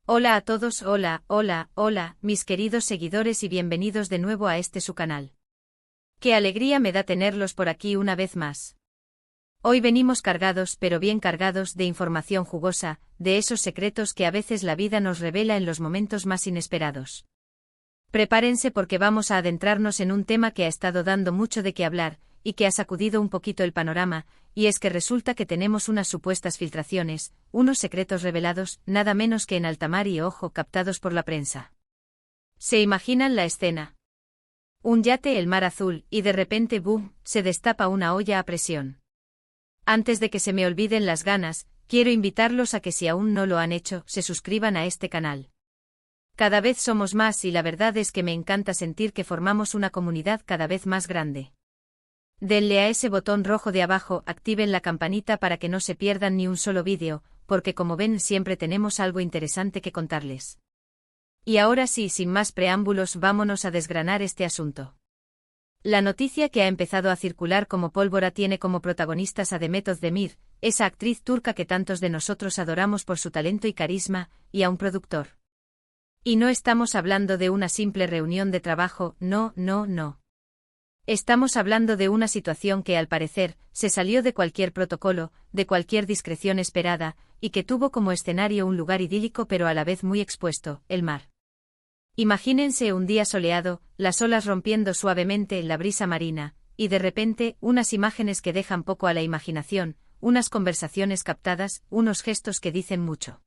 Hola a todos, hola, mis queridos seguidores y bienvenidos de nuevo a su canal. Qué alegría me da tenerlos por aquí una vez más. Hoy venimos cargados, pero bien cargados, de información jugosa, de esos secretos que a veces la vida nos revela en los momentos más inesperados. Prepárense porque vamos a adentrarnos en un tema que ha estado dando mucho de qué hablar, y que ha sacudido un poquito el panorama, y es que resulta que tenemos unas supuestas filtraciones, unos secretos revelados, nada menos que en alta mar y ojo captados por la prensa. ¿Se imaginan la escena? Un yate el mar azul, y de repente ¡boom!, se destapa una olla a presión. Antes de que se me olviden las ganas, quiero invitarlos a que si aún no lo han hecho, se suscriban a este canal. Cada vez somos más y la verdad es que me encanta sentir que formamos una comunidad cada vez más grande. Denle a ese botón rojo de abajo, activen la campanita para que no se pierdan ni un solo vídeo, porque como ven siempre tenemos algo interesante que contarles. Y ahora sí, sin más preámbulos, vámonos a desgranar este asunto. La noticia que ha empezado a circular como pólvora tiene como protagonistas a Demet Özdemir, esa actriz turca que tantos de nosotros adoramos por su talento y carisma, y a un productor. Y no estamos hablando de una simple reunión de trabajo, no. Estamos hablando de una situación que al parecer, se salió de cualquier protocolo, de cualquier discreción esperada, y que tuvo como escenario un lugar idílico pero a la vez muy expuesto, el mar. Imagínense un día soleado, las olas rompiendo suavemente en la brisa marina, y de repente, unas imágenes que dejan poco a la imaginación, unas conversaciones captadas, unos gestos que dicen mucho.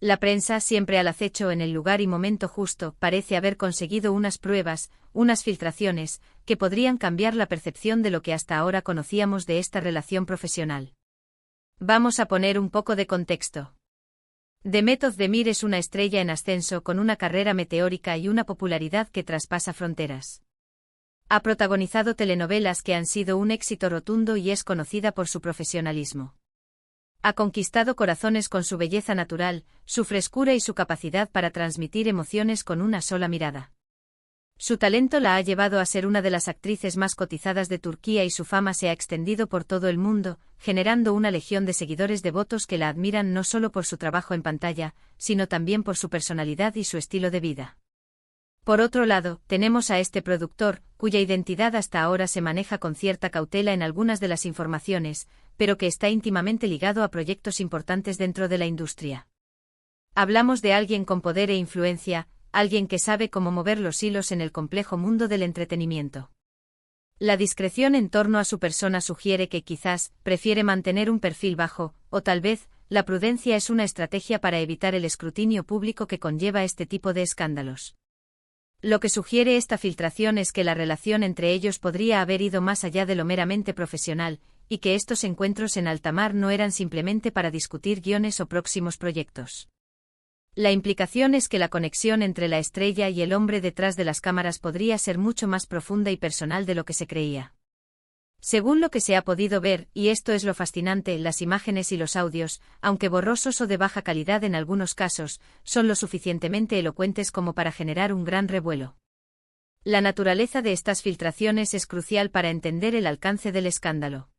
La prensa, siempre al acecho en el lugar y momento justo, parece haber conseguido unas pruebas, unas filtraciones, que podrían cambiar la percepción de lo que hasta ahora conocíamos de esta relación profesional. Vamos a poner un poco de contexto. Demet Özdemir es una estrella en ascenso con una carrera meteórica y una popularidad que traspasa fronteras. Ha protagonizado telenovelas que han sido un éxito rotundo y es conocida por su profesionalismo. Ha conquistado corazones con su belleza natural, su frescura y su capacidad para transmitir emociones con una sola mirada. Su talento la ha llevado a ser una de las actrices más cotizadas de Turquía y su fama se ha extendido por todo el mundo, generando una legión de seguidores devotos que la admiran no solo por su trabajo en pantalla, sino también por su personalidad y su estilo de vida. Por otro lado, tenemos a este productor, cuya identidad hasta ahora se maneja con cierta cautela en algunas de las informaciones, pero que está íntimamente ligado a proyectos importantes dentro de la industria. Hablamos de alguien con poder e influencia, alguien que sabe cómo mover los hilos en el complejo mundo del entretenimiento. La discreción en torno a su persona sugiere que quizás prefiere mantener un perfil bajo, o tal vez, la prudencia es una estrategia para evitar el escrutinio público que conlleva este tipo de escándalos. Lo que sugiere esta filtración es que la relación entre ellos podría haber ido más allá de lo meramente profesional, y que estos encuentros en alta mar no eran simplemente para discutir guiones o próximos proyectos. La implicación es que la conexión entre la estrella y el hombre detrás de las cámaras podría ser mucho más profunda y personal de lo que se creía. Según lo que se ha podido ver, y esto es lo fascinante, las imágenes y los audios, aunque borrosos o de baja calidad en algunos casos, son lo suficientemente elocuentes como para generar un gran revuelo. La naturaleza de estas filtraciones es crucial para entender el alcance del escándalo.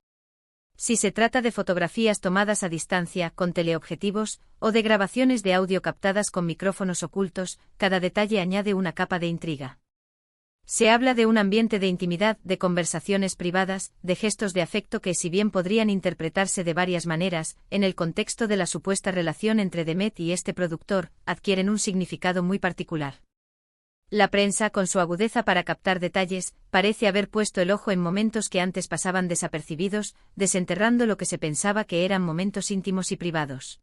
Si se trata de fotografías tomadas a distancia, con teleobjetivos, o de grabaciones de audio captadas con micrófonos ocultos, cada detalle añade una capa de intriga. Se habla de un ambiente de intimidad, de conversaciones privadas, de gestos de afecto que si bien podrían interpretarse de varias maneras, en el contexto de la supuesta relación entre Demet y este productor, adquieren un significado muy particular. La prensa, con su agudeza para captar detalles, parece haber puesto el ojo en momentos que antes pasaban desapercibidos, desenterrando lo que se pensaba que eran momentos íntimos y privados.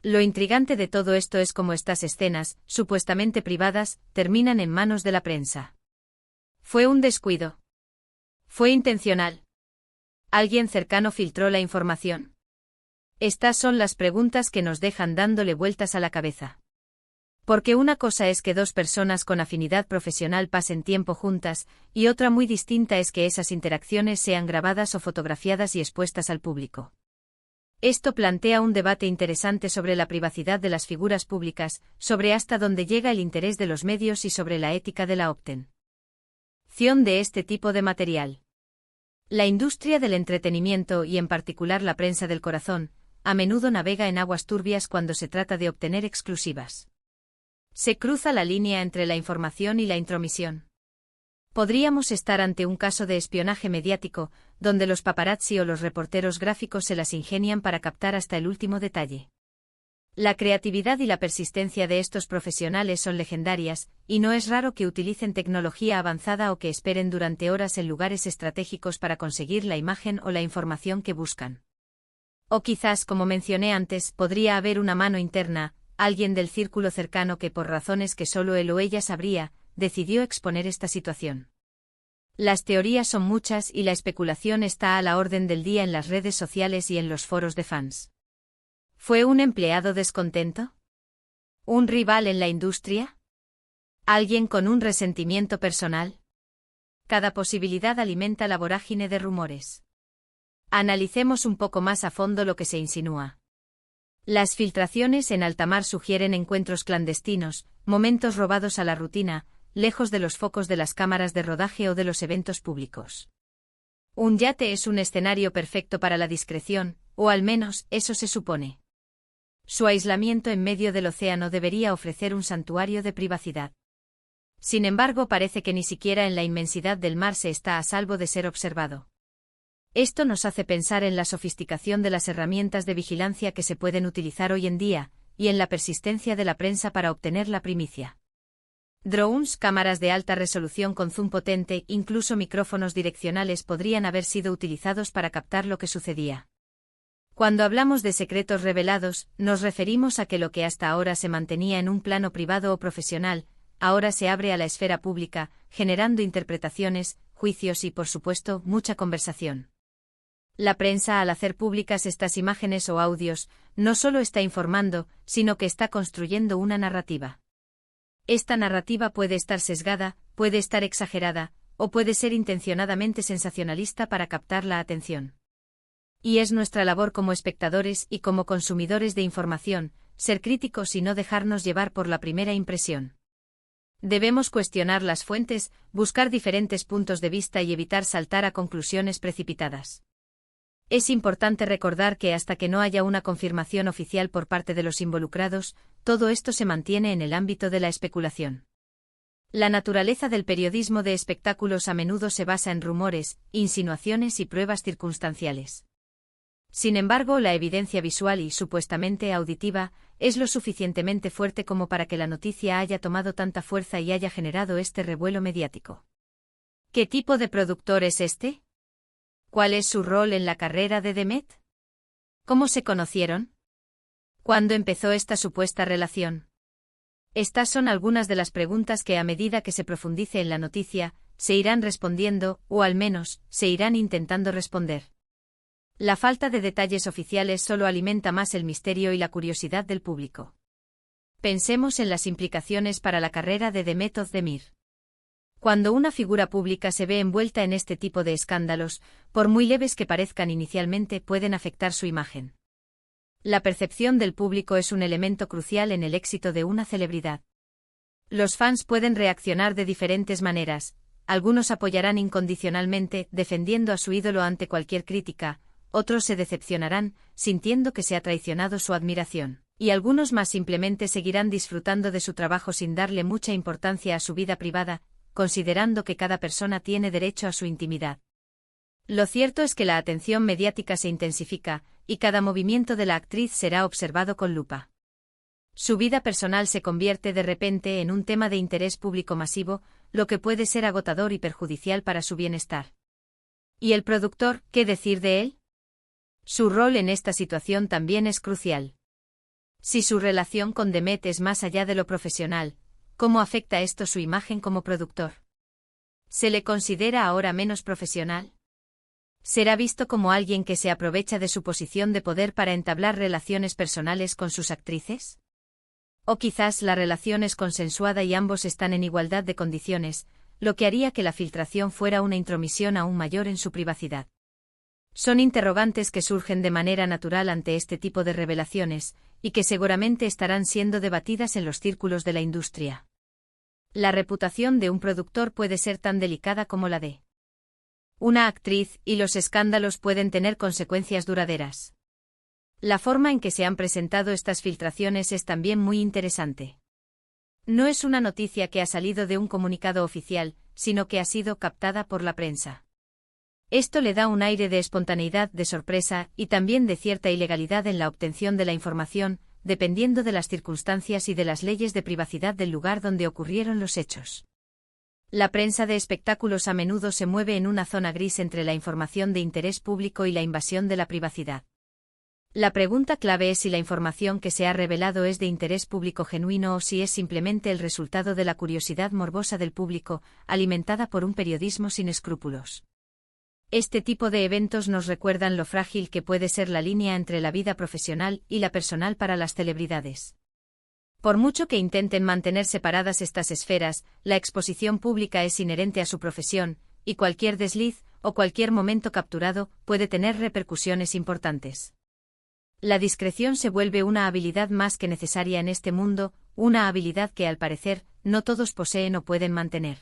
Lo intrigante de todo esto es cómo estas escenas, supuestamente privadas, terminan en manos de la prensa. ¿Fue un descuido? ¿Fue intencional? ¿Alguien cercano filtró la información? Estas son las preguntas que nos dejan dándole vueltas a la cabeza. Porque una cosa es que dos personas con afinidad profesional pasen tiempo juntas, y otra muy distinta es que esas interacciones sean grabadas o fotografiadas y expuestas al público. Esto plantea un debate interesante sobre la privacidad de las figuras públicas, sobre hasta dónde llega el interés de los medios y sobre la ética de la obtención de este tipo de material. La industria del entretenimiento y en particular la prensa del corazón, a menudo navega en aguas turbias cuando se trata de obtener exclusivas. Se cruza la línea entre la información y la intromisión. Podríamos estar ante un caso de espionaje mediático, donde los paparazzi o los reporteros gráficos se las ingenian para captar hasta el último detalle. La creatividad y la persistencia de estos profesionales son legendarias, y no es raro que utilicen tecnología avanzada o que esperen durante horas en lugares estratégicos para conseguir la imagen o la información que buscan. O quizás, como mencioné antes, podría haber una mano interna, alguien del círculo cercano que por razones que solo él o ella sabría, decidió exponer esta situación. Las teorías son muchas y la especulación está a la orden del día en las redes sociales y en los foros de fans. ¿Fue un empleado descontento? ¿Un rival en la industria? ¿Alguien con un resentimiento personal? Cada posibilidad alimenta la vorágine de rumores. Analicemos un poco más a fondo lo que se insinúa. Las filtraciones en alta mar sugieren encuentros clandestinos, momentos robados a la rutina, lejos de los focos de las cámaras de rodaje o de los eventos públicos. Un yate es un escenario perfecto para la discreción, o al menos eso se supone. Su aislamiento en medio del océano debería ofrecer un santuario de privacidad. Sin embargo, parece que ni siquiera en la inmensidad del mar se está a salvo de ser observado. Esto nos hace pensar en la sofisticación de las herramientas de vigilancia que se pueden utilizar hoy en día, y en la persistencia de la prensa para obtener la primicia. Drones, cámaras de alta resolución con zoom potente, incluso micrófonos direccionales podrían haber sido utilizados para captar lo que sucedía. Cuando hablamos de secretos revelados, nos referimos a que lo que hasta ahora se mantenía en un plano privado o profesional, ahora se abre a la esfera pública, generando interpretaciones, juicios y, por supuesto, mucha conversación. La prensa, al hacer públicas estas imágenes o audios, no solo está informando, sino que está construyendo una narrativa. Esta narrativa puede estar sesgada, puede estar exagerada, o puede ser intencionadamente sensacionalista para captar la atención. Y es nuestra labor como espectadores y como consumidores de información, ser críticos y no dejarnos llevar por la primera impresión. Debemos cuestionar las fuentes, buscar diferentes puntos de vista y evitar saltar a conclusiones precipitadas. Es importante recordar que hasta que no haya una confirmación oficial por parte de los involucrados, todo esto se mantiene en el ámbito de la especulación. La naturaleza del periodismo de espectáculos a menudo se basa en rumores, insinuaciones y pruebas circunstanciales. Sin embargo, la evidencia visual y supuestamente auditiva es lo suficientemente fuerte como para que la noticia haya tomado tanta fuerza y haya generado este revuelo mediático. ¿Qué tipo de productor es este? ¿Cuál es su rol en la carrera de Demet? ¿Cómo se conocieron? ¿Cuándo empezó esta supuesta relación? Estas son algunas de las preguntas que a medida que se profundice en la noticia, se irán respondiendo, o al menos, se irán intentando responder. La falta de detalles oficiales solo alimenta más el misterio y la curiosidad del público. Pensemos en las implicaciones para la carrera de Demet Özdemir. Cuando una figura pública se ve envuelta en este tipo de escándalos, por muy leves que parezcan inicialmente, pueden afectar su imagen. La percepción del público es un elemento crucial en el éxito de una celebridad. Los fans pueden reaccionar de diferentes maneras, algunos apoyarán incondicionalmente, defendiendo a su ídolo ante cualquier crítica, otros se decepcionarán, sintiendo que se ha traicionado su admiración, y algunos más simplemente seguirán disfrutando de su trabajo sin darle mucha importancia a su vida privada, considerando que cada persona tiene derecho a su intimidad. Lo cierto es que la atención mediática se intensifica, y cada movimiento de la actriz será observado con lupa. Su vida personal se convierte de repente en un tema de interés público masivo, lo que puede ser agotador y perjudicial para su bienestar. ¿Y el productor, qué decir de él? Su rol en esta situación también es crucial. Si su relación con Demet es más allá de lo profesional, ¿cómo afecta esto su imagen como productor? ¿Se le considera ahora menos profesional? ¿Será visto como alguien que se aprovecha de su posición de poder para entablar relaciones personales con sus actrices? O quizás la relación es consensuada y ambos están en igualdad de condiciones, lo que haría que la filtración fuera una intromisión aún mayor en su privacidad. Son interrogantes que surgen de manera natural ante este tipo de revelaciones, y que seguramente estarán siendo debatidas en los círculos de la industria. La reputación de un productor puede ser tan delicada como la de una actriz, y los escándalos pueden tener consecuencias duraderas. La forma en que se han presentado estas filtraciones es también muy interesante. No es una noticia que ha salido de un comunicado oficial, sino que ha sido captada por la prensa. Esto le da un aire de espontaneidad, de sorpresa, y también de cierta ilegalidad en la obtención de la información, dependiendo de las circunstancias y de las leyes de privacidad del lugar donde ocurrieron los hechos. La prensa de espectáculos a menudo se mueve en una zona gris entre la información de interés público y la invasión de la privacidad. La pregunta clave es si la información que se ha revelado es de interés público genuino o si es simplemente el resultado de la curiosidad morbosa del público, alimentada por un periodismo sin escrúpulos. Este tipo de eventos nos recuerdan lo frágil que puede ser la línea entre la vida profesional y la personal para las celebridades. Por mucho que intenten mantener separadas estas esferas, la exposición pública es inherente a su profesión, y cualquier desliz, o cualquier momento capturado, puede tener repercusiones importantes. La discreción se vuelve una habilidad más que necesaria en este mundo, una habilidad que al parecer, no todos poseen o pueden mantener.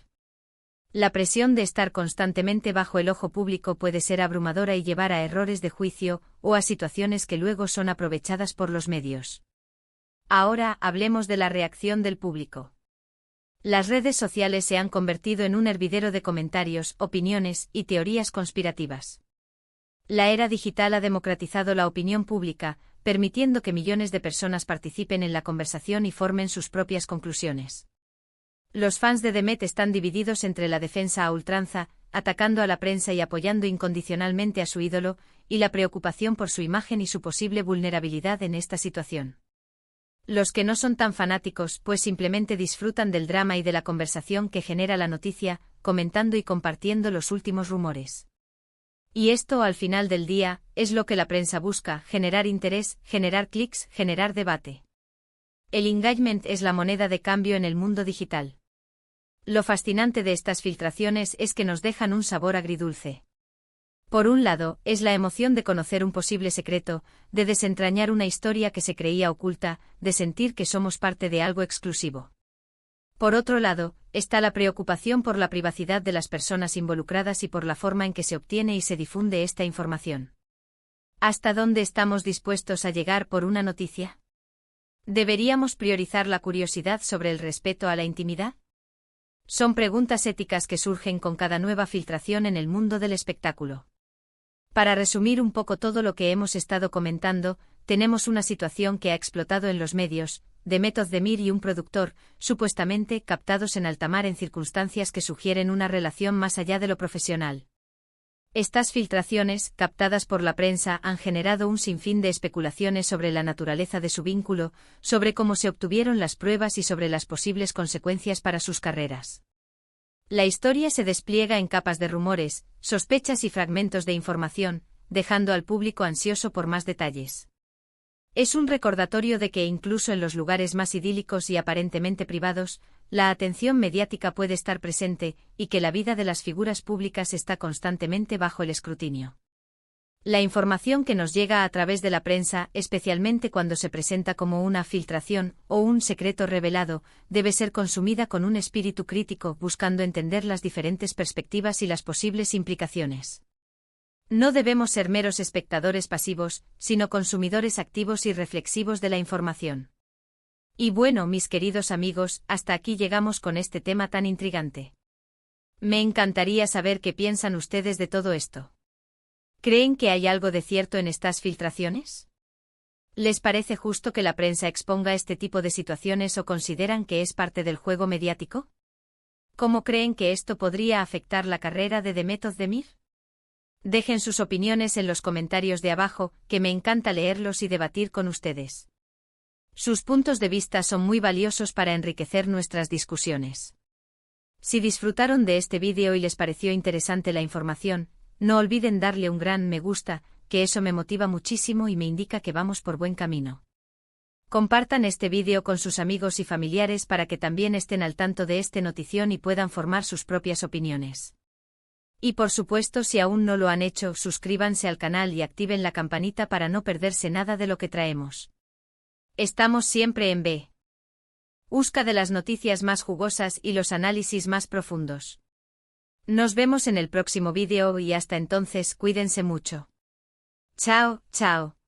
La presión de estar constantemente bajo el ojo público puede ser abrumadora y llevar a errores de juicio, o a situaciones que luego son aprovechadas por los medios. Ahora hablemos de la reacción del público. Las redes sociales se han convertido en un hervidero de comentarios, opiniones y teorías conspirativas. La era digital ha democratizado la opinión pública, permitiendo que millones de personas participen en la conversación y formen sus propias conclusiones. Los fans de The Met están divididos entre la defensa a ultranza, atacando a la prensa y apoyando incondicionalmente a su ídolo, y la preocupación por su imagen y su posible vulnerabilidad en esta situación. Los que no son tan fanáticos, pues simplemente disfrutan del drama y de la conversación que genera la noticia, comentando y compartiendo los últimos rumores. Y esto, al final del día, es lo que la prensa busca: generar interés, generar clics, generar debate. El engagement es la moneda de cambio en el mundo digital. Lo fascinante de estas filtraciones es que nos dejan un sabor agridulce. Por un lado, es la emoción de conocer un posible secreto, de desentrañar una historia que se creía oculta, de sentir que somos parte de algo exclusivo. Por otro lado, está la preocupación por la privacidad de las personas involucradas y por la forma en que se obtiene y se difunde esta información. ¿Hasta dónde estamos dispuestos a llegar por una noticia? ¿Deberíamos priorizar la curiosidad sobre el respeto a la intimidad? Son preguntas éticas que surgen con cada nueva filtración en el mundo del espectáculo. Para resumir un poco todo lo que hemos estado comentando, tenemos una situación que ha explotado en los medios: The Met of Demir y un productor, supuestamente captados en alta mar en circunstancias que sugieren una relación más allá de lo profesional. Estas filtraciones, captadas por la prensa, han generado un sinfín de especulaciones sobre la naturaleza de su vínculo, sobre cómo se obtuvieron las pruebas y sobre las posibles consecuencias para sus carreras. La historia se despliega en capas de rumores, sospechas y fragmentos de información, dejando al público ansioso por más detalles. Es un recordatorio de que incluso en los lugares más idílicos y aparentemente privados, la atención mediática puede estar presente, y que la vida de las figuras públicas está constantemente bajo el escrutinio. La información que nos llega a través de la prensa, especialmente cuando se presenta como una filtración o un secreto revelado, debe ser consumida con un espíritu crítico, buscando entender las diferentes perspectivas y las posibles implicaciones. No debemos ser meros espectadores pasivos, sino consumidores activos y reflexivos de la información. Y bueno, mis queridos amigos, hasta aquí llegamos con este tema tan intrigante. Me encantaría saber qué piensan ustedes de todo esto. ¿Creen que hay algo de cierto en estas filtraciones? ¿Les parece justo que la prensa exponga este tipo de situaciones o consideran que es parte del juego mediático? ¿Cómo creen que esto podría afectar la carrera de The Met of Demir? Dejen sus opiniones en los comentarios de abajo, que me encanta leerlos y debatir con ustedes. Sus puntos de vista son muy valiosos para enriquecer nuestras discusiones. Si disfrutaron de este vídeo y les pareció interesante la información, no olviden darle un gran me gusta, que eso me motiva muchísimo y me indica que vamos por buen camino. Compartan este vídeo con sus amigos y familiares para que también estén al tanto de esta notición y puedan formar sus propias opiniones. Y por supuesto, si aún no lo han hecho, suscríbanse al canal y activen la campanita para no perderse nada de lo que traemos. Estamos siempre en busca de las noticias más jugosas y los análisis más profundos. Nos vemos en el próximo vídeo y hasta entonces cuídense mucho. Chao, chao.